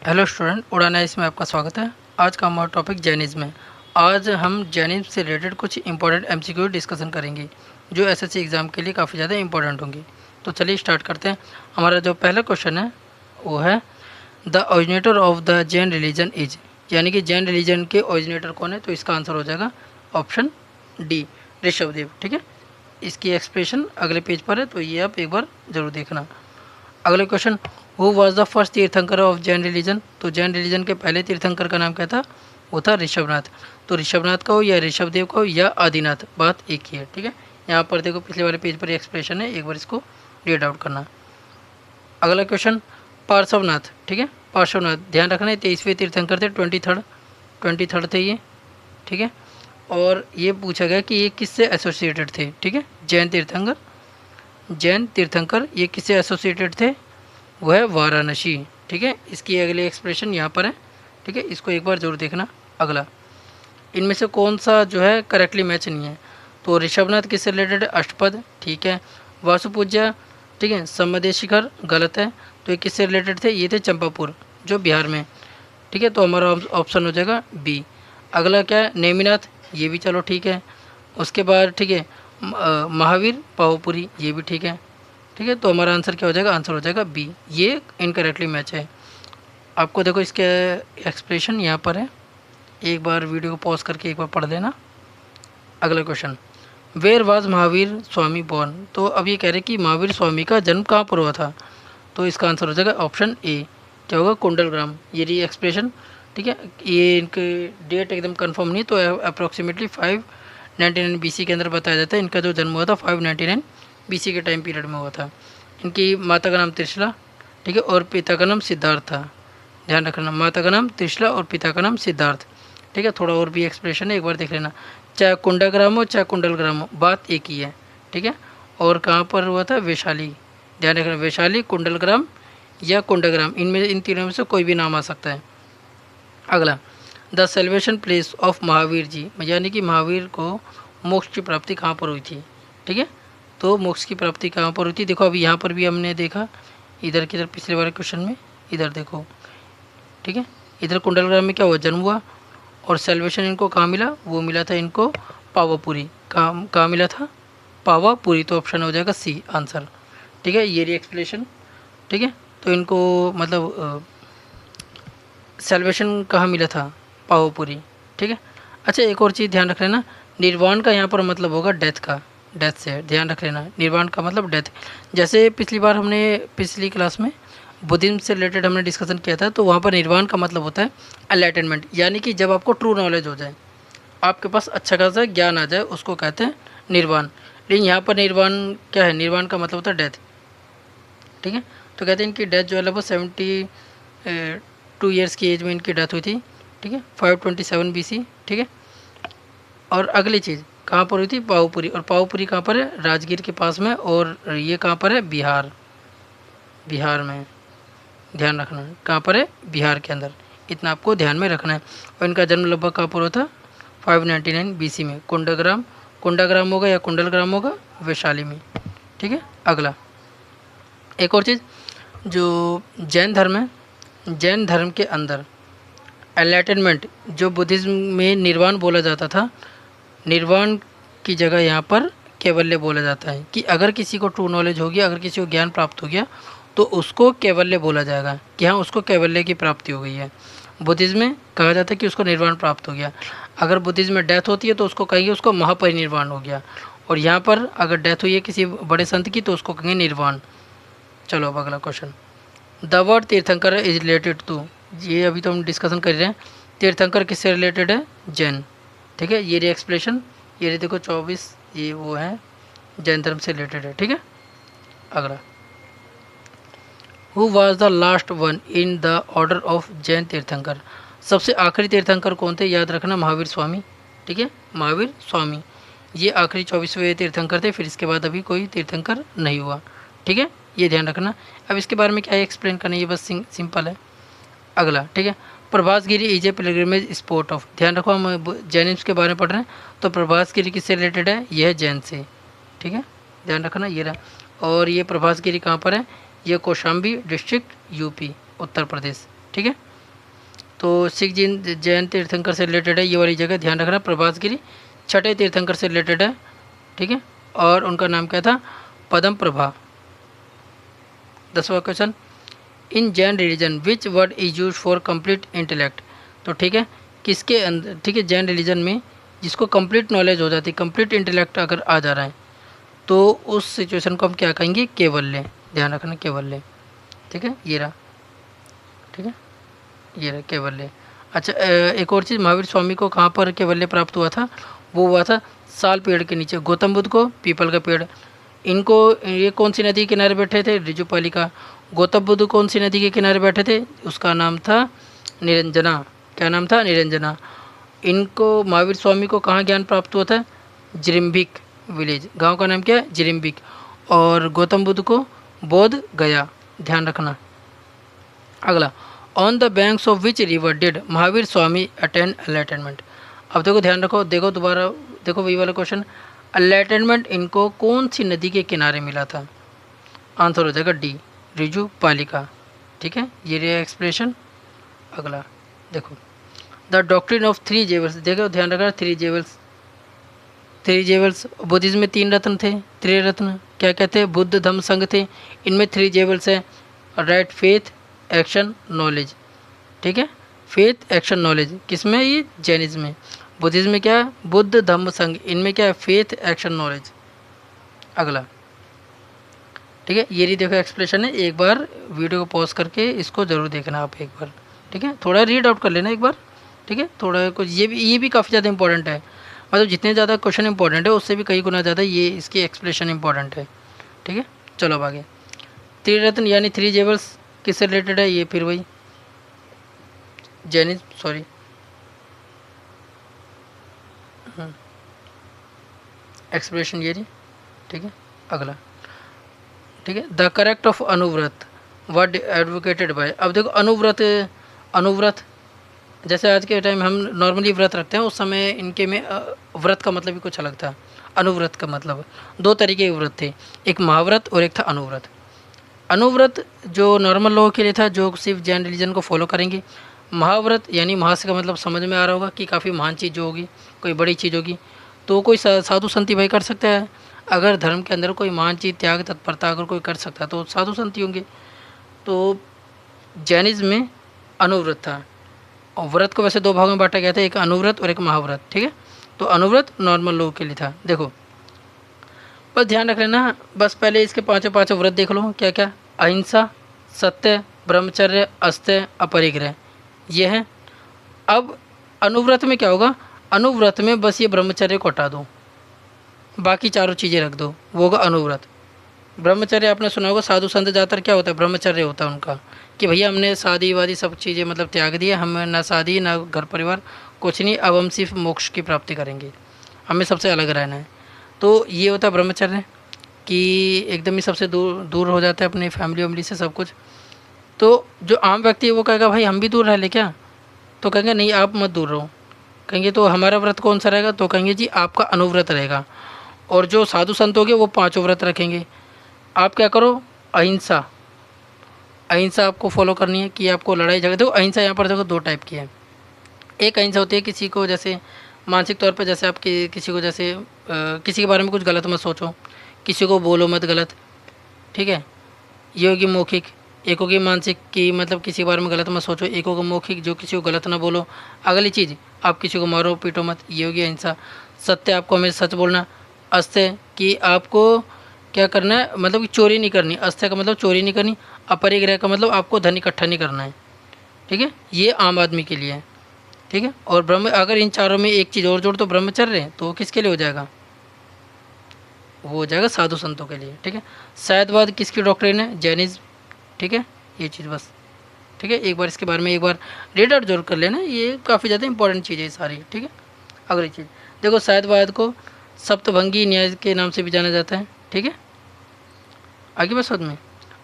Hello student, उड़ान ice में आपका स्वागत है। आज का हमारा टॉपिक जैनिज़्म है। आज हम जैनिज़्म से रिलेटेड कुछ इंपॉर्टेंट एमसीक्यू डिस्कशन करेंगे जो एसएससी एग्ज़ाम के लिए काफ़ी ज़्यादा इंपॉर्टेंट होंगे। तो चलिए स्टार्ट करते हैं। हमारा जो पहला क्वेश्चन है वो है the originator of the Jain religion is, यानी कि जैन रिलीजन के ओरिजिनेटर कौन है। तो इसका आंसर हो जाएगा ऑप्शन डी, ऋषभदेव। ठीक है, इसकी एक्सप्रेशन अगले पेज पर है, तो ये आप एक बार ज़रूर देखना। अगला question, who was the first तीर्थंकर ऑफ जैन रिलीजन। तो जैन रिलीजन के पहले तीर्थंकर का नाम क्या था, वो था ऋषभनाथ। तो ऋषभनाथ का हो या ऋषभदेव का हो या आदिनाथ, बात एक ही है। ठीक है, यहाँ पर देखो पिछले वाले पेज पर एक्सप्रेशन है, एक बार इसको रीड आउट करना। अगला क्वेश्चन, पार्श्वनाथ। ठीक है, पार्श्वनाथ ध्यान रखना है 23वें तीर्थंकर थे, 23rd थे ये। ठीक है, और ये पूछा गया कि ये किससे एसोसिएटेड थे। ठीक है, जैन तीर्थंकर ये किससे एसोसिएटेड थे, वह है वाराणसी। ठीक है, इसकी अगली एक्सप्रेशन यहाँ पर है। ठीक है, इसको एक बार जरूर देखना। अगला, इनमें से कौन सा जो है करेक्टली मैच नहीं है। तो ऋषभनाथ किससे रिलेटेड है, अष्टपद। ठीक है, वासुपूज्या, ठीक है, सम्मदेव शिखर गलत है। तो ये किससे रिलेटेड थे, ये थे चंपापुर जो बिहार में। ठीक है, तो हमारा ऑप्शन हो जाएगा बी। अगला क्या है, नेमिनाथ, ये भी चलो ठीक है। उसके बाद ठीक है महावीर पावपुरी, ये भी ठीक है। ठीक है, तो हमारा आंसर क्या हो जाएगा, आंसर हो जाएगा बी, ये इनकरेक्टली मैच है। आपको देखो इसके एक्सप्रेशन यहाँ पर है, एक बार वीडियो को पॉज करके एक बार पढ़ लेना। अगला question, where was Mahavir Swami born. तो अब ये कह रहे हैं कि महावीर स्वामी का जन्म कहाँ पर हुआ था। तो इसका आंसर हो जाएगा ऑप्शन ए, क्या होगा, कुंडलग्राम। ये रही एक्सप्रेशन। ठीक है, ये इनकी डेट एकदम कंफर्म नहीं, तो अप्रॉक्सीमेटली 599 BC के अंदर बताया जाता है इनका जो जन्म हुआ था। 599 BC के टाइम पीरियड में हुआ था। इनकी माता का नाम त्रिशला, ठीक है, और पिता का नाम सिद्धार्थ था। ध्यान रखना, माता का नाम त्रिशला और पिता का नाम सिद्धार्थ। ठीक है, थोड़ा और भी एक्सप्रेशन है, एक बार देख लेना। चाहे कुंडाग्राम हो चाहे कुंडलग्राम हो, बात एक ही है। ठीक है, और कहाँ पर हुआ था, वैशाली। ध्यान रखना, वैशाली, कुंडलग्राम या कुंडग्राम, इन तीनों में से कोई भी नाम आ सकता है। अगला, the celebration place of Mahavir ji, यानी कि महावीर को मोक्ष की प्राप्ति कहाँ पर हुई थी। ठीक है, तो मोक्ष की प्राप्ति कहाँ पर हुई थी। देखो अभी यहाँ पर भी हमने देखा, इधर किधर पिछले वाले क्वेश्चन में इधर देखो। ठीक है, इधर कुंडलग्राम में क्या हुआ, जन्म हुआ, और सेलिब्रेशन इनको कहाँ मिला, वो मिला था इनको पावापुरी। कहाँ मिला था, पावापुरी। तो ऑप्शन हो जाएगा सी आंसर। ठीक है, ये री एक्सप्लेनेशन। ठीक है, तो इनको मतलब सेलिब्रेशन कहाँ मिला था, पावापुरी। ठीक है, अच्छा एक और चीज़ ध्यान रख लेना, निर्वाण का यहाँ पर मतलब होगा डेथ का, डेथ से ध्यान रख लेना, निर्वाण का मतलब डेथ। जैसे पिछली बार हमने पिछली क्लास में बुद्धिज्म से रिलेटेड हमने डिस्कशन किया था, तो वहाँ पर निर्वाण का मतलब होता है एनलाइटनमेंट, यानी कि जब आपको ट्रू नॉलेज हो जाए, आपके पास अच्छा खासा ज्ञान आ जाए, उसको कहते हैं निर्वाण। लेकिन यहाँ पर निर्वाण क्या है, निर्वाण का मतलब होता है डेथ। ठीक है, तो कहते हैं इनकी डेथ जो है लगभग 72 ईयर्स की एज में इनकी डेथ हुई थी। ठीक है, 527 BC। ठीक है, और अगली चीज़ कहाँ पर हुई थी, पावपुरी। और पावपुरी कहाँ पर है, राजगीर के पास में, और ये कहाँ पर है, बिहार में। ध्यान रखना है कहाँ पर है, बिहार के अंदर, इतना आपको ध्यान में रखना है। और इनका जन्म लगभग कहाँ पर हुआ था, 599 BC में, कुंडाग्राम होगा या कुंडलग्राम होगा, वैशाली में। ठीक है, अगला एक और चीज़, जो जैन धर्म है, जैन धर्म के अंदर एनलाइटनमेंट, जो बुद्धिज्म में निर्वाण बोला जाता था, निर्वाण की जगह यहाँ पर कैवल्य बोला जाता है। कि अगर किसी को ट्रू नॉलेज हो गया, अगर किसी को ज्ञान प्राप्त हो गया, तो उसको कैवल्य बोला जाएगा कि हाँ उसको कैवल्य की प्राप्ति हो गई है। बुद्धिज्म में कहा जाता है कि उसको निर्वाण प्राप्त हो गया। अगर बुद्धिज्म में डेथ होती है तो उसको कहेंगे उसको महापरिनिर्वाण हो गया। और यहाँ पर अगर डेथ हुई है किसी बड़े संत की, तो उसको कहेंगे निर्वाण। चलो अब अगला क्वेश्चन, द वर्ड तीर्थंकर इज रिलेटेड टू, ये अभी तो हम डिस्कशन कर रहे हैं, तीर्थंकर किससे रिलेटेड है, जैन। ठीक है, ये री एक्सप्लेनेशन, ये री देखो 24, ये वो है जैन धर्म से रिलेटेड है। ठीक है, अगला, who was the last one in the order of Jain तीर्थंकर। सबसे आखिरी तीर्थंकर कौन थे, याद रखना, महावीर स्वामी। ठीक है, महावीर स्वामी ये आखिरी 24वें तीर्थंकर थे, फिर इसके बाद अभी कोई तीर्थंकर नहीं हुआ। ठीक है, ये ध्यान रखना। अब इसके बारे में क्या एक्सप्लेन करना, ये बस सिंपल है। अगला, ठीक है, Prabhasgiri is a pilgrimage spot of, ध्यान रखो हम जैनिज्म के बारे में पढ़ रहे हैं, तो प्रभासगिरी किससे रिलेटेड है, यह है जैन से। ठीक है, ध्यान रखना ये रहा। और ये प्रभासगिरी कहाँ पर है, ये कौशाम्बी डिस्ट्रिक्ट, यूपी, उत्तर प्रदेश। ठीक है, तो सिख जैन तीर्थंकर से रिलेटेड है ये वाली जगह, ध्यान रखना। प्रभास गिरी छठे तीर्थंकर से रिलेटेड है, ठीक है, और उनका नाम क्या था, पद्म प्रभा। 10वां question, in Jain religion which word is use for complete intellect. तो ठीक है, किसके अंदर, ठीक है, जैन रिलीजन में जिसको कंप्लीट नॉलेज हो जाती है, कंप्लीट इंटेलेक्ट अगर आ जा रहा है, तो उस सिचुएशन को हम क्या कहेंगे, केवल्य। ध्यान रखना, केवल्य, ठीक है, ये रहा, ठीक है, ये रहा केवल्य। अच्छा, एक और चीज़, महावीर स्वामी को कहाँ पर केवल्य प्राप्त हुआ था, वो हुआ था साल पेड़ के नीचे। गौतम बुद्ध को पीपल का पेड़। इनको, ये कौन सी नदी के किनारे बैठे थे, ऋजुपालिका। गौतम बुद्ध कौन सी नदी के किनारे बैठे थे, उसका नाम था निरंजना। क्या नाम था, निरंजना। इनको, महावीर स्वामी को कहाँ ज्ञान प्राप्त हुआ था, जिरिम्बिक विलेज, गांव का नाम क्या है, जिरिम्बिक। और गौतम बुद्ध को बोध गया, ध्यान रखना। अगला, on the banks of which river did Mahavir Swami attend enlightenment. अब देखो, ध्यान रखो, देखो दोबारा देखो वही वाला क्वेश्चन, एनलाइटनमेंट इनको कौन सी नदी के किनारे मिला था, आंसर हो जाएगा डी, ऋजुपालिका, ठीक है, ये रहा एक्सप्रेशन। अगला देखो, the doctrine of three jewels, देखो ध्यान रखना, three jewels, three jewels, Buddhism में 3 रत्न थे, त्रिरत्न, क्या कहते हैं, बुद्ध धम्म संघ थे, इनमें 3 जेवल्स है, राइट, फेथ, एक्शन, नॉलेज, ठीक है, फेथ, एक्शन, नॉलेज, किसमें, ये जैनिज्म में। बुद्धिज्म में क्या है, बुद्ध धम्म संघ, इनमें क्या है, फेथ, एक्शन, नॉलेज। अगला, ठीक है, ये नहीं देखो एक्सप्लेशन है, एक बार वीडियो को पॉज करके इसको ज़रूर देखना आप एक बार, ठीक है, थोड़ा रीड आउट कर लेना एक बार, ठीक है, थोड़ा कुछ, ये भी काफ़ी ज़्यादा इंपॉर्टेंट है, मतलब जितने ज़्यादा क्वेश्चन इंपॉर्टेंट है उससे भी कई गुना ज़्यादा ये इसकी एक्सप्लेशन इंपॉर्टेंट है, ठीक है। चलो अब आगे, त्रिरत्न यानी 3 जेवल्स किससे रिलेटेड है, ये फिर वही जैनिज्म, सॉरी, एक्सप्रेशन ये रही, ठीक है। अगला, ठीक है, the correct of Anuvrat word advocated by. अब देखो, अनुव्रत, अनुव्रत जैसे आज के टाइम हम नॉर्मली व्रत रखते हैं, उस समय इनके में व्रत का मतलब भी कुछ अलग था। अनुव्रत का मतलब 2 तरीके के व्रत थे, एक महाव्रत और एक था अनुव्रत। अनुव्रत जो नॉर्मल लोगों के लिए था, जो सिर्फ जैन रिलीजन को फॉलो करेंगे। महाव्रत यानी महास का मतलब समझ में आ रहा होगा कि काफ़ी महान चीज़ जो होगी, कोई बड़ी चीज़ होगी, तो कोई साधु संती भाई कर सकता है। अगर धर्म के अंदर कोई महान चीज़, त्याग, तत्परता अगर कोई कर सकता है तो साधु संती होंगे। तो जैनिज्म में अनुव्रत था, और व्रत को वैसे 2 भागों में बांटा गया था, एक अनुव्रत और एक महाव्रत, ठीक है। तो अनुव्रत नॉर्मल लोगों के लिए था। देखो बस ध्यान रख लेना, बस पहले इसके 5 व्रत देख लो, क्या क्या, अहिंसा, सत्य, ब्रह्मचर्य, अस्त्य, अपरिग्रह, ये है। अब अनुव्रत में क्या होगा, अनुव्रत में बस ये ब्रह्मचर्य को हटा दो, बाकी चारों चीज़ें रख दो, वो होगा अनुव्रत। ब्रह्मचर्य आपने सुना होगा, साधु संत ज़्यादातर क्या होता है, ब्रह्मचर्य होता है उनका, कि भैया हमने शादी वादी सब चीज़ें मतलब त्याग दिया, हमें ना शादी ना घर परिवार कुछ नहीं, अब हम सिर्फ मोक्ष की प्राप्ति करेंगे, हमें सबसे अलग रहना है। तो ये होता है ब्रह्मचर्य, कि एकदम ही सबसे दूर हो जाता है अपनी फैमिली वैमिली से, सब कुछ। तो जो आम व्यक्ति है वो कहेगा भाई हम भी दूर रह ले क्या, तो कहेंगे नहीं आप मत दूर रहो। कहेंगे तो हमारा व्रत कौन सा रहेगा, तो कहेंगे जी आपका अनुव्रत रहेगा। और जो साधु संत होंगे वो 5 व्रत रखेंगे। आप क्या करो, अहिंसा, अहिंसा आपको फॉलो करनी है, कि आपको लड़ाई झगड़े, देखो अहिंसा यहाँ पर देखो 2 टाइप की है। एक अहिंसा होती है किसी को जैसे मानसिक तौर पर, जैसे आप किसी को जैसे किसी के बारे में कुछ गलत मत सोचो, किसी को बोलो मत गलत, ठीक है, ये होगी मौखिक। एक होगी मानसिक, कि मतलब किसी के बारे में गलत मत सोचो। एक होगा मौखिक, जो किसी को गलत ना बोलो। अगली चीज़, आप किसी को मारो पीटो मत, ये होगी अहिंसा। सत्य, आपको हमेशा सच बोलना। अस्त्य, कि आपको क्या करना है, मतलब कि चोरी नहीं करनी। अस्त्य का मतलब चोरी नहीं करनी। अपरिग्रह का मतलब आपको धन इकट्ठा नहीं करना है, ठीक है, ये आम आदमी के लिए है, ठीक है। और ब्रह्म, अगर इन चारों में एक चीज़ और जोड़ तो ब्रह्मचर्य, तो किसके लिए हो जाएगा, वो हो जाएगा साधु संतों के लिए, ठीक है। शायदवाद किसकी डॉक्ट्रिन है, जैनिज्म, ठीक है, ये चीज़ बस, ठीक है। एक बार इसके बारे में एक बार रीड आउट जरूर कर लेना, ये काफ़ी ज़्यादा इंपॉर्टेंट चीज़ है सारी, ठीक है। अगली चीज़ देखो, शायदवाद को सप्तभंगी न्याय के नाम से भी जाना जाता है, ठीक है। आगे बस में,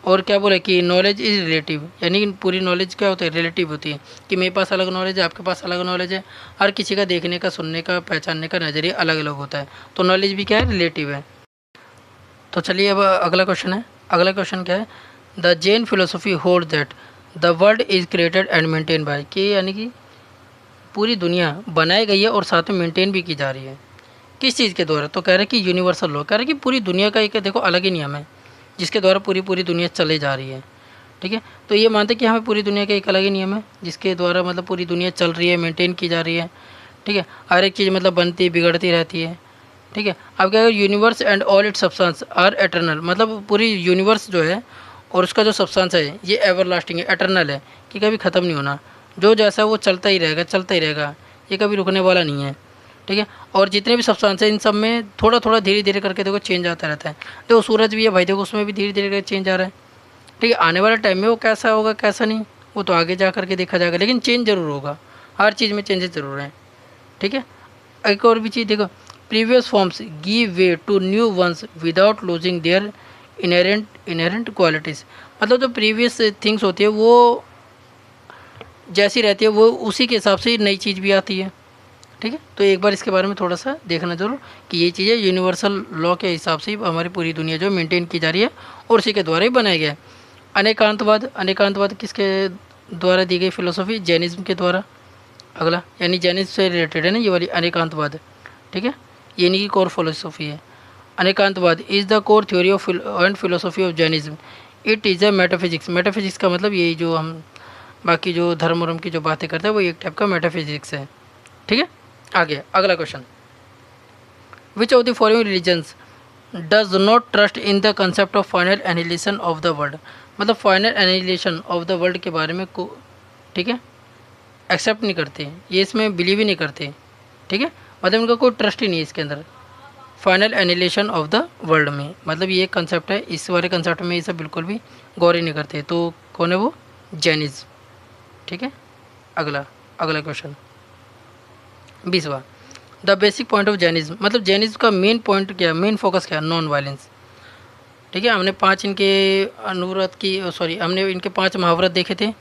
और क्या बोले कि नॉलेज इज़ रिलेटिव, यानी पूरी नॉलेज क्या होता है, रिलेटिव होती है, कि मेरे पास अलग नॉलेज है, आपके पास अलग नॉलेज है। हर किसी का देखने का, सुनने का, पहचानने का नज़रिया अलग अलग होता है, तो नॉलेज भी क्या है, रिलेटिव है। तो चलिए अब अगला क्वेश्चन है। अगला क्वेश्चन क्या है, the Jain philosophy hold that the world is created and maintain by, कि यानी कि पूरी दुनिया बनाई गई है और साथ में मेंटेन भी की जा रही है। किस चीज़ के द्वारा? तो कह रहे हैं कि यूनिवर्सल लॉ, कह रहे हैं कि पूरी दुनिया का एक देखो अलग ही नियम है जिसके द्वारा पूरी पूरी दुनिया चले जा रही है। ठीक है, तो ये मानते हैं कि हमें पूरी दुनिया का एक अलग ही नियम है जिसके द्वारा मतलब पूरी दुनिया चल रही है, मेंटेन की जा रही है। ठीक है, हर एक चीज़ मतलब बनती बिगड़ती रहती है। ठीक है, अब क्या, universe and all its substance are eternal, मतलब पूरी यूनिवर्स जो है और उसका जो सब्सटेंस है ये एवर लास्टिंग है, एटर्नल है, कि कभी ख़त्म नहीं होना। जो जैसा वो चलता ही रहेगा, चलता ही रहेगा, ये कभी रुकने वाला नहीं है। ठीक है, और जितने भी सब्सटेंस है इन सब में थोड़ा थोड़ा धीरे धीरे करके देखो चेंज आता रहता है। देखो सूरज भी है भाई, देखो उसमें भी धीरे धीरे करके चेंज आ रहा है। ठीक है, आने वाले टाइम में वो कैसा होगा कैसा नहीं वो तो आगे जा करके देखा जाएगा, लेकिन चेंज ज़रूर होगा, हर चीज़ में चेंजेस ज़रूर हैं। ठीक है, एक और भी चीज़ देखो, previous forms give way to new ones without losing their inherent qualities, मतलब जो प्रीवियस थिंग्स होती है वो जैसी रहती है वो उसी के हिसाब से नई चीज़ भी आती है। ठीक है, तो एक बार इसके बारे में थोड़ा सा देखना जरूर कि ये चीज़ें यूनिवर्सल लॉ के हिसाब से हमारी पूरी दुनिया जो मेंटेन की जा रही है और उसी के द्वारा ही बनाया गया है। अनेकांतवाद, अनेकांतवाद किसके द्वारा दी गई फिलोसॉफी? जैनिज्म के द्वारा। अगला, यानी जैनिज्म से रिलेटेड है ना ये वाली अनेकांतवाद। ठीक है, ये इन्हीं की कोर फिलोसॉफी है। Anekantavada is the core theory of and philosophy of Jainism. It is a metaphysics, metaphysics का मतलब यही जो हम बाकी जो धर्म वर्म की जो बातें करते हैं वो एक टाइप का मेटाफिजिक्स है। ठीक है, आगे अगला question, which of the following religions does not trust in the concept of final annihilation of the world, मतलब final annihilation of the world के बारे में को, ठीक है, एक्सेप्ट नहीं करते, ये इसमें बिलीव ही नहीं करते। ठीक है, मतलब इनका कोई ट्रस्ट ही नहीं है इसके अंदर final annihilation of the world में, मतलब ये एक कंसेप्ट है, इस वाले कंसेप्ट में ये सब बिल्कुल भी गौर ही नहीं करते। तो कौन है वो? जैनिज्म। ठीक है, अगला अगला क्वेश्चन 20वां, the basic point of Jainism, मतलब जैनिज्म का मेन पॉइंट क्या, मेन फोकस क्या? Non violence. ठीक है, हमने 5 इनके अनुव्रत की सॉरी हमने इनके 5 महाव्रत देखे थे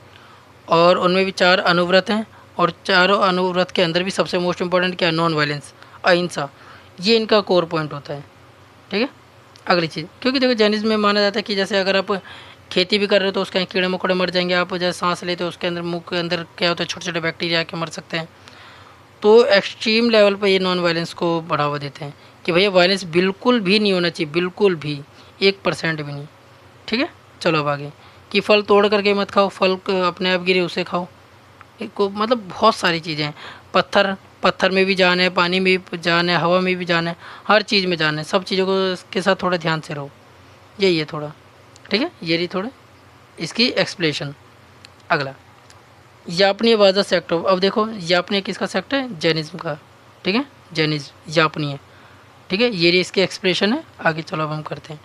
और उनमें भी 4 अनुव्रत हैं और चारों अनुव्रत के अंदर भी सबसे मोस्ट इंपॉर्टेंट क्या है? नॉन वायलेंस, अहिंसा, ये इनका कोर पॉइंट होता है। ठीक है, अगली चीज़, क्योंकि देखो जैनिज्म में माना जाता है कि जैसे अगर आप खेती भी कर रहे हो तो उसके कीड़े मकोड़े मर जाएंगे, आप जैसे सांस लेते हो उसके अंदर मुंह के अंदर क्या होता है, छोटे छोटे बैक्टीरिया आके मर सकते हैं। तो एक्सट्रीम लेवल पर ये नॉन वायलेंस को बढ़ावा देते हैं कि भैया वायलेंस बिल्कुल भी नहीं होना चाहिए, बिल्कुल भी 1% भी नहीं। ठीक है, चलो अब आगे, कि फल तोड़ करके मत खाओ, फल अपने आप गिरे उसे खाओ, को मतलब बहुत सारी चीज़ें हैं। पत्थर, पत्थर में भी जान है, पानी में भी जान है, हवा में भी जान है, हर चीज़ में जान है, सब चीज़ों को के साथ थोड़ा ध्यान से रहो, यही है थोड़ा। ठीक है, ये रही थोड़े इसकी एक्सप्लेनेशन। अगला, यापनीय वाज द सेक्ट ऑफ, अब देखो यापनीय किसका सेक्ट है? जैनिज्म का। ठीक है, जैनिज्म यापनीय। ठीक है, ये इसके एक्सप्रेशन है, आगे चलो अब हम करते हैं।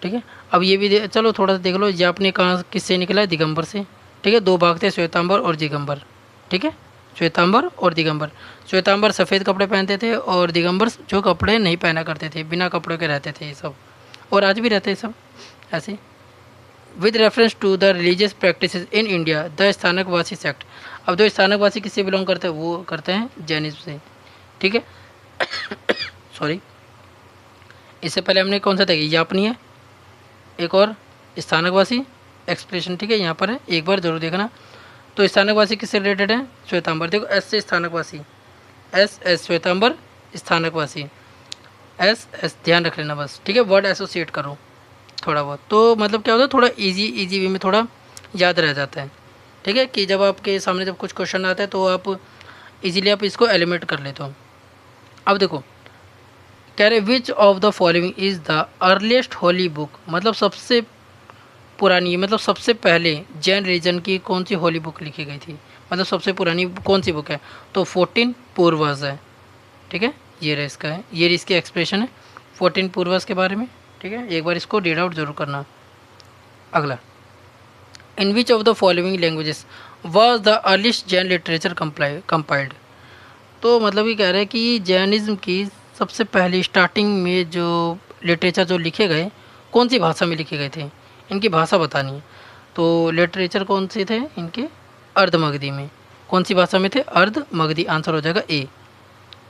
ठीक है, अब ये भी चलो थोड़ा सा देख लो, यापनीय कहाँ किससे निकला है? दिगंबर से। ठीक है, 2 भाग थे, श्वेतांबर और दिगंबर। ठीक है, श्वेतांबर और दिगंबर। श्वेतांबर सफ़ेद कपड़े पहनते थे और दिगंबर जो कपड़े नहीं पहना करते थे, बिना कपड़ों के रहते थे ये सब, और आज भी रहते हैं सब ऐसे। With reference to the religious practice in India the Sthanakvasi sect, अब जो स्थानकवासी किससे बिलोंग करते हैं? वो करते हैं जैनिज्म से। ठीक है सॉरी, इससे पहले हमने कौन सा देखा? यापनीय, एक और स्थानकवासी एक्सप्रेशन। ठीक है, यहाँ पर है, एक बार जरूर देखना। तो स्थानकवासी किससे रिलेटेड है? श्वेतांबर। देखो एस से Sthanakvasi, S S Shvetambar, Sthanakvasi S S, ध्यान रख लेना बस। ठीक है, वर्ड एसोसिएट करो थोड़ा बहुत, तो मतलब क्या होता है, थोड़ा इजी वे में थोड़ा याद रह जाता है। ठीक है, कि जब आपके सामने जब कुछ क्वेश्चन आता है तो आप इजीली आप इसको एलिमिनेट कर लेते हो। अब देखो कह रहे विच of the following is the earliest Holi book, मतलब सबसे पुरानी, मतलब सबसे पहले जैन रिलीजन की कौन सी होली बुक लिखी गई थी, मतलब सबसे पुरानी कौन सी बुक है? तो 14 पूर्वज है। ठीक है, ये रहा इसका है, ये इसकी एक्सप्रेशन है 14 पूर्वज के बारे में। ठीक है, एक बार इसको रीड आउट जरूर करना। अगला, in which of the following languages was the earliest Jain literature compiled, तो मतलब ये कह रहे हैं कि जैनिज्म की सबसे पहली स्टार्टिंग में जो लिटरेचर जो लिखे गए कौन सी भाषा में लिखे गए थे, इनकी भाषा बतानी है। तो लिटरेचर कौन से थे इनके? अर्धमगधी में। कौन सी भाषा में थे? अर्धमगधी, आंसर हो जाएगा ए।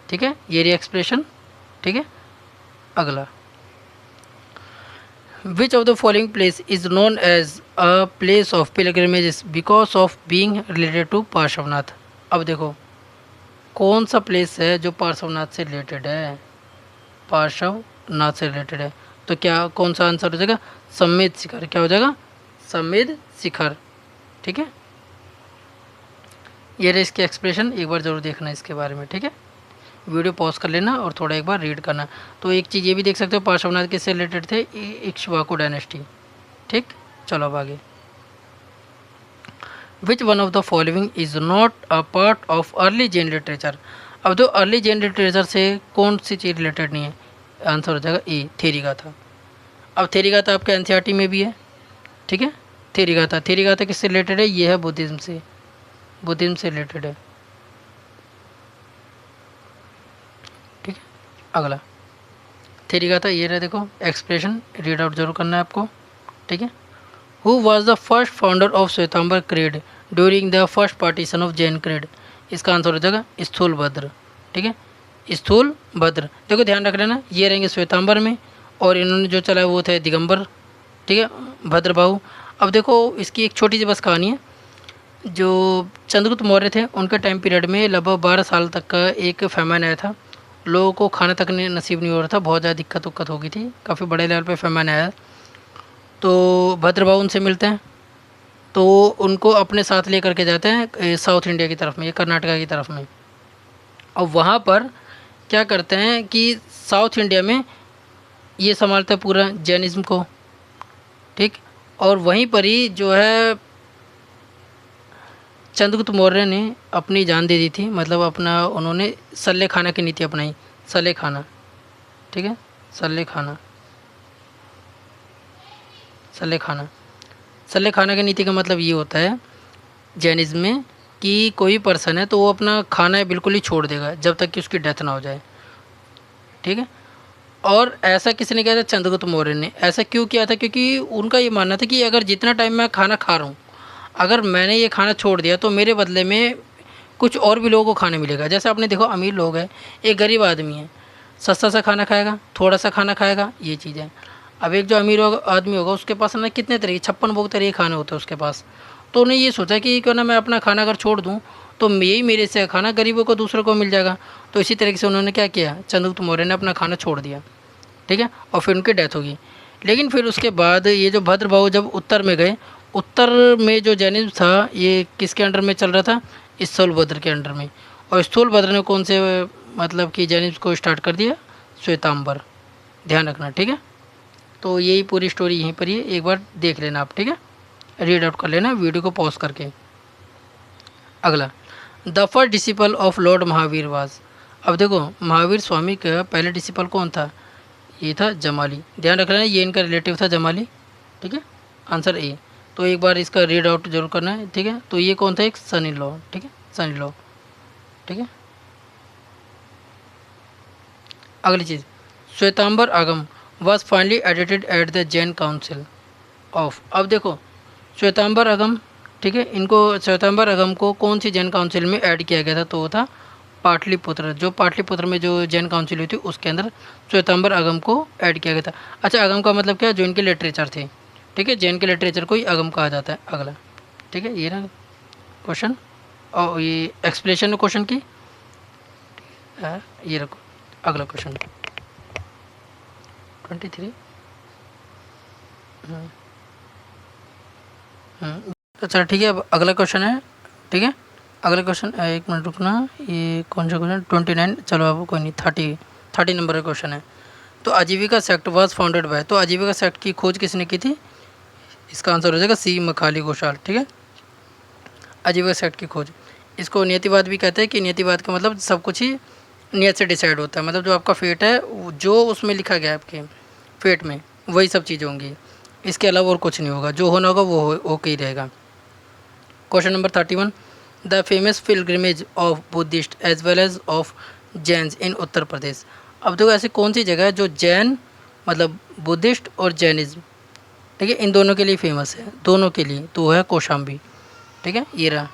ठीक है, ये री एक्सप्रेशन। ठीक है, अगला, which of the following place is known as a place of pilgrimages because of being related to Parshvanath. अब देखो कौन सा प्लेस है जो पार्श्वनाथ से रिलेटेड है, पार्श्वनाथ से रिलेटेड है, तो क्या कौन सा आंसर हो जाएगा, सम्मेद शिखर। क्या हो जाएगा, सम्मेद शिखर। ठीक है, ये रहे इसके एक्सप्रेशन, एक बार ज़रूर देखना इसके बारे में। ठीक है, वीडियो पॉज कर लेना और थोड़ा एक बार रीड करना। तो एक चीज़ ये भी देख सकते हो पार्श्वनाथ किससे रिलेटेड थे, इक्ष्वाकु डायनेस्टी। ठीक, चलो अब आगे। Which one of the following is not a part of early Jain literature. अब जो अर्ली जैन लिटरेचर से कौन सी चीज़ रिलेटेड नहीं है, आंसर हो जाएगा ए, थेरी गाथा। अब थेरी गाथा आपके एनसीईआरटी में भी है। ठीक है, थेरी गाथा, थेरी गाथा किससे रिलेटेड है, ये है बुद्धिज्म से, बुद्धिज्म से रिलेटेड है। ठीक है, अगला थेरी गाथा ये रहा, देखो एक्सप्रेशन रीड आउट जरूर करना है आपको। ठीक है, who was the first founder of Shvetambar creed during the first partition of Jain creed. इसका आंसर हो जाएगा स्थूल भद्र। ठीक है, स्थूल भद्र। देखो ध्यान रख लेना, ये रहेंगे श्वेतांबर में और इन्होंने जो चलाया वो थे दिगंबर। ठीक है, भद्रबाहु। अब देखो इसकी एक छोटी सी बस कहानी है। जो चंद्रगुप्त मौर्य थे उनके टाइम पीरियड में लगभग 12 साल तक का एक फैमन आया था। लोगों को खाना तक नसीब नहीं हो रहा था, बहुत ज़्यादा दिक्कत उक्कत हो गई थी, काफ़ी बड़े लेवल पे फैमन आया। तो भद्रबाहु उनसे मिलते हैं, तो उनको अपने साथ लेकर के जाते हैं साउथ इंडिया की तरफ में, कर्नाटका की तरफ में। और वहाँ पर क्या करते हैं कि साउथ इंडिया में ये संभालता है पूरा जैनिज़्म को। ठीक, और वहीं पर ही जो है चंद्रगुप्त मौर्य ने अपनी जान दे दी थी, मतलब अपना उन्होंने सल्ले खाना की नीति अपनाई, सल्ले खाना। ठीक है, सल्ले खाना, सल्ले खाना, सल्ले खाना की नीति का मतलब ये होता है जैनिज़्म में कि कोई पर्सन है तो वो अपना खाना बिल्कुल ही छोड़ देगा जब तक कि उसकी डेथ ना हो जाए। ठीक है, और ऐसा किसने किया था, चंद्रगुप्त मौर्य ने। ऐसा क्यों किया था, क्योंकि उनका ये मानना था कि अगर जितना टाइम मैं खाना खा रहा हूँ, अगर मैंने ये खाना छोड़ दिया तो मेरे बदले में कुछ और भी लोगों को खाने मिलेगा। जैसे आपने देखो अमीर लोग हैं, एक गरीब आदमी है, सस्ता सा खाना खाएगा, थोड़ा सा खाना खाएगा, ये चीज़ है। अब एक जो अमीर आदमी होगा उसके पास ना कितने तरह 56 भोग तरह के खाने होते हैं उसके पास। तो उन्हें ये सोचा कि क्यों ना मैं अपना खाना अगर छोड़ दूँ तो यही मेरे से खाना गरीबों को दूसरों को मिल जाएगा। तो इसी तरीके से उन्होंने क्या किया, चंद्रगुप्त मौर्य ने अपना खाना छोड़ दिया। ठीक है, और फिर उनकी डेथ होगी। लेकिन फिर उसके बाद ये जो भद्रबाहु जब उत्तर में गए, उत्तर में जो जैनिज़्म था ये किसके अंडर में चल रहा था, स्थूलभद्र के अंडर में। और स्थूलभद्र ने कौन से मतलब कि जैनिज़्म को स्टार्ट कर दिया, श्वेतांबर। ध्यान रखना। ठीक है, तो यही पूरी स्टोरी यहीं पर ही है, एक बार देख लेना आप। ठीक है, रीड आउट कर लेना वीडियो को पॉज करके। अगला, the first disciple of Lord Mahavir was. अब देखो महावीर स्वामी का पहले डिसिपल कौन था, ये था जमाली। ध्यान रख लेना ये इनका रिलेटिव था जमाली। ठीक है, आंसर ए। तो एक बार इसका रीड आउट जरूर करना है। ठीक है, तो ये कौन था, एक सन इन लॉ। ठीक है, सन इन लॉ। ठीक है, अगली चीज़, श्वेतांबर आगम was finally edited at the Jain council of. अब देखो श्वेतांबर आगम, ठीक है, इनको श्वेतांबर आगम को कौन सी जैन काउंसिल में ऐड किया गया था, तो वो था पाटलिपुत्र। जो पाटलिपुत्र में जो जैन काउंसिल हुई थी उसके अंदर श्वेतांबर आगम को ऐड किया गया था। अच्छा, आगम का मतलब क्या, जो इनके लिटरेचर थे। ठीक है, जैन के लिटरेचर को ही आगम कहा जाता है। अगला, ठीक है, ये ना क्वेश्चन और ये एक्सप्लेनेशन क्वेश्चन की, ये रखो। अगला क्वेश्चन 23। अच्छा ठीक है, अब अगला क्वेश्चन है। ठीक है, अगला क्वेश्चन, एक मिनट रुकना, ये कौन सा क्वेश्चन, 29। चलो अब कोई नहीं, 30 नंबर का क्वेश्चन है। तो आजीविका सेक्ट वाज फाउंडेड बाय। तो आजीविका सेक्ट की खोज किसने की थी, इसका आंसर हो जाएगा सी, मखाली घोषाल। ठीक है, आजीविका सेक्ट की खोज, इसको नियतिवाद भी कहते हैं कि नियतिवाद का मतलब सब कुछ ही नियत से डिसाइड होता है। मतलब जो आपका फेट है, जो उसमें लिखा गया है आपके फेट में, वही सब चीज़ें होंगी, इसके अलावा और कुछ नहीं होगा। जो होना होगा वो होके ही रहेगा। Question number 31, the famous pilgrimage of Buddhist as well as of Jains in Uttar Pradesh. अब देखो ऐसी कौन सी जगह है जो जैन मतलब बुद्धिस्ट और जैनिज़्म, ठीक है, इन दोनों के लिए फेमस है, दोनों के लिए, तो वो है कौशाम्बी। ठीक है, ये रहा।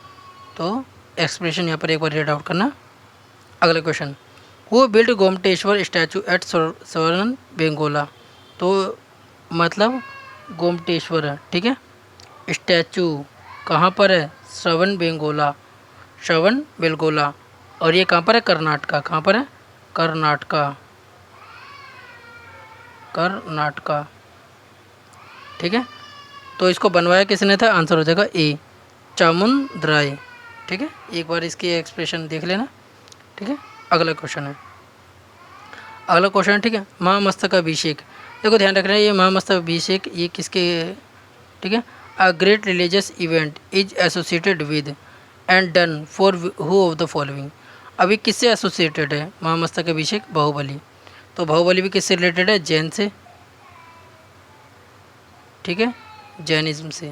तो एक्सप्रेशन यहाँ पर एक बार रीड आउट करना। अगला question, who built Gomateshwara statue at Shravanabelagola. तो मतलब गोमटेश्वर है, ठीक है। स्टैचू कहाँ पर है? श्रवण बेंगोला, श्रवण बेलगोला। और ये कहाँ पर है? कर्नाटका। कहाँ पर है? कर्नाटका, कर्नाटका, ठीक है। तो इसको बनवाया किसने था? आंसर हो जाएगा ए, चामुंडराय, ठीक है। एक बार इसकी एक्सप्रेशन देख लेना, ठीक है। अगला क्वेश्चन है, अगला क्वेश्चन है, ठीक है। महामस्तकाभिषेक, देखो ध्यान रखना ये महामस्तकाभिषेक ये किसके, ठीक है। A great religious event is associated with and done for who of the following. अभी किससे एसोसिएटेड है महामस्तकाभिषेक? बाहुबली। तो बाहुबली भी किससे रिलेटेड है? जैन से, ठीक है, जैनिज्म से।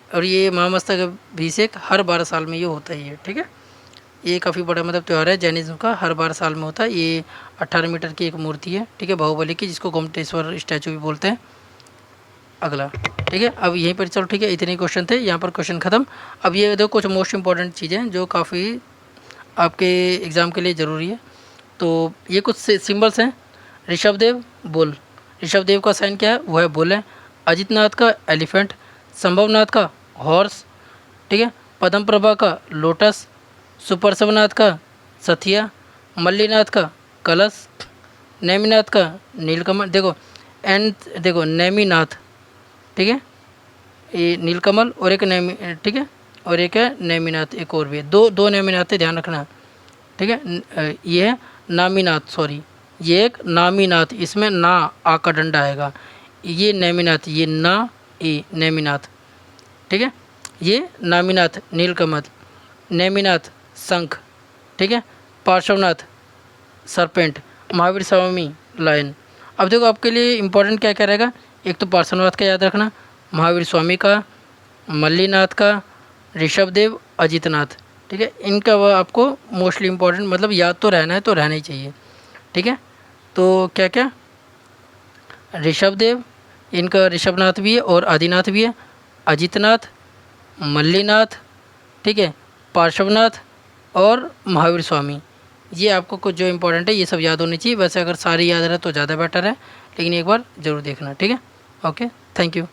और ये महामस्तकाभिषेक हर 12 साल में ये होता ही है, ठीक है। ये काफ़ी बड़ा मतलब त्यौहार है जैनिज्म का, हर 12 साल में होता है। ये 18 मीटर की एक मूर्ति है, ठीक है, बाहुबली की, जिसको गोमटेश्वर स्टैचू भी बोलते हैं। अगला, ठीक है। अब यहीं पर चलो, ठीक है, इतने क्वेश्चन थे, यहाँ पर क्वेश्चन ख़त्म। अब ये देखो कुछ मोस्ट इंपॉर्टेंट चीज़ें जो काफ़ी आपके एग्ज़ाम के लिए ज़रूरी है। तो ये कुछ सिंबल्स हैं। ऋषभदेव बुल, ऋषभदेव का साइन क्या है? वो है बुल है। अजितनाथ का एलिफेंट, संभवनाथ का हॉर्स, ठीक है, पद्म प्रभा का लोटस, सुपरसवनाथ का सथिया, मल्लीनाथ का कलश, नेमिनाथ का नीलकमल। देखो एंड देखो नेमिनाथ, ठीक है, ये नीलकमल और एक नेमी, ठीक है, और एक है नेमिनाथ, एक और भी है, दो नेमिनाथ है, ध्यान रखना, ठीक है। ये है नामीनाथ, सॉरी, ये एक नामीनाथ, इसमें ना आ का डंडा आएगा। ये नेमिनाथ, ये ना ए नेमिनाथ, ठीक है। ये नामीनाथ नीलकमल, नेमिनाथ शंख, ठीक है, पार्श्वनाथ सरपेंट, महावीर स्वामी लायन। अब देखो आपके लिए इंपॉर्टेंट क्या क्या रहेगा? एक तो पार्श्वनाथ का याद रखना, महावीर स्वामी का, मल्लीनाथ का, ऋषभदेव, अजितनाथ, ठीक है। इनका वह आपको मोस्टली इंपॉर्टेंट मतलब याद तो रहना है, तो रहना ही चाहिए, ठीक है। तो क्या क्या? ऋषभदेव, इनका ऋषभनाथ भी है और आदिनाथ भी है, अजितनाथ, मल्लीनाथ, ठीक है, पार्श्वनाथ और महावीर स्वामी। ये आपको कुछ जो इंपॉर्टेंट है ये सब याद होनी चाहिए। वैसे अगर सारी याद रहे तो ज़्यादा बेटर है, लेकिन एक बार ज़रूर देखना, ठीक है। Okay, thank you.